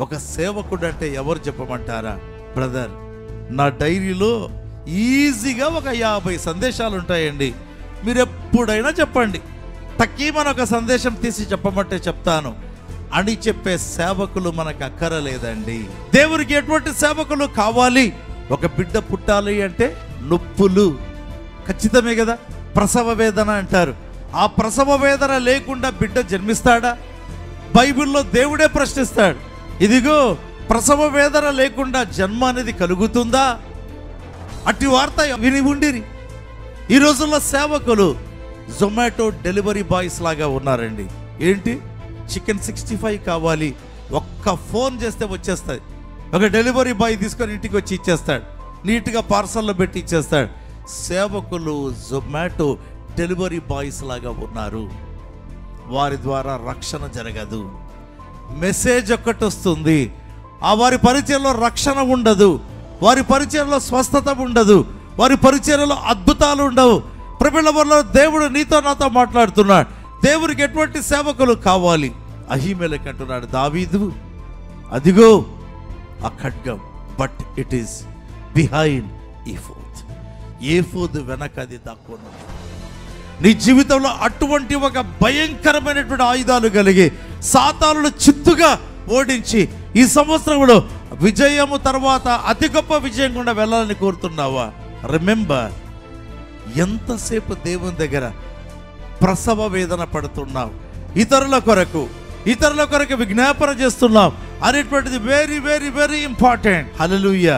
ఒక సేవకుడు అంటే ఎవరు చెప్పమంటారా? బ్రదర్, నా డైరీలో ఈజీగా ఒక 50 సందేశాలు ఉంటాయండి. మీరు ఎప్పుడైనా చెప్పండి, తక్కువ ఒక సందేశం తీసి చెప్పమంటే చెప్తాను అని చెప్పే సేవకులు మనకు అక్కరలేదండి. దేవునికి ఎటువంటి సేవకులు కావాలి? ఒక బిడ్డ పుట్టాలి అంటే నొప్పులు ఖచ్చితమే కదా. ప్రసవ వేదన అంటారు. ఆ ప్రసవ వేదన లేకుండా బిడ్డ జన్మిస్తాడా? బైబిల్లో దేవుడే ప్రశ్నిస్తాడు, ఇదిగో ప్రసవ వేదన లేకుండా జన్మ అనేది కలుగుతుందా? అట్టి వార్త విని ఉండిరి. ఈ రోజుల్లో సేవకులు జొమాటో డెలివరీ బాయ్స్ లాగా ఉన్నారండి. ఏంటి, చికెన్ 65 కావాలి, ఒక్క ఫోన్ చేస్తే వచ్చేస్తుంది. ఒక డెలివరీ బాయ్ తీసుకొని ఇంటికి వచ్చి ఇచ్చేస్తాడు, నీట్గా పార్సల్లో పెట్టి ఇచ్చేస్తాడు. సేవకులు జొమాటో డెలివరీ బాయ్స్ లాగా ఉన్నారు. వారి ద్వారా రక్షణ జరగదు. మెసేజ్ ఒక్కటి వస్తుంది, ఆ వారి పరిచయంలో రక్షణ ఉండదు, వారి పరిచయంలో స్వస్థత ఉండదు, వారి పరిచయంలో అద్భుతాలు ఉండవు. ప్రభువులో దేవుడు నీతో నాతో మాట్లాడుతున్నాడు. దేవునికి ఎటువంటి సేవకులు కావాలి? అహీమెలెకు అంటున్నాడు దావీదు, అదిగో ఆ ఖడ్గం, బట్ ఇట్ ఈస్ బిహైండ్ ఏఫోద్. ఏఫోద్ వెనక అది దాక్కున్నది. నీ జీవితంలో అటువంటి ఒక భయంకరమైనటువంటి ఆయుధాలు కలిగి సాతానును చిత్తుగా ఓడించి ఈ సంవత్సరంలో విజయము తర్వాత అతి గొప్ప విజయం గుండా వెళ్ళాలని కోరుతున్నావా? రిమెంబర్, ఎంతసేపు దేవుని దగ్గర ప్రసవ వేదన పడుతున్నావు, ఇతరుల కొరకు విజ్ఞాపన చేస్తున్నావు అనేటువంటిది వెరీ వెరీ వెరీ ఇంపార్టెంట్. హల్లెలూయా.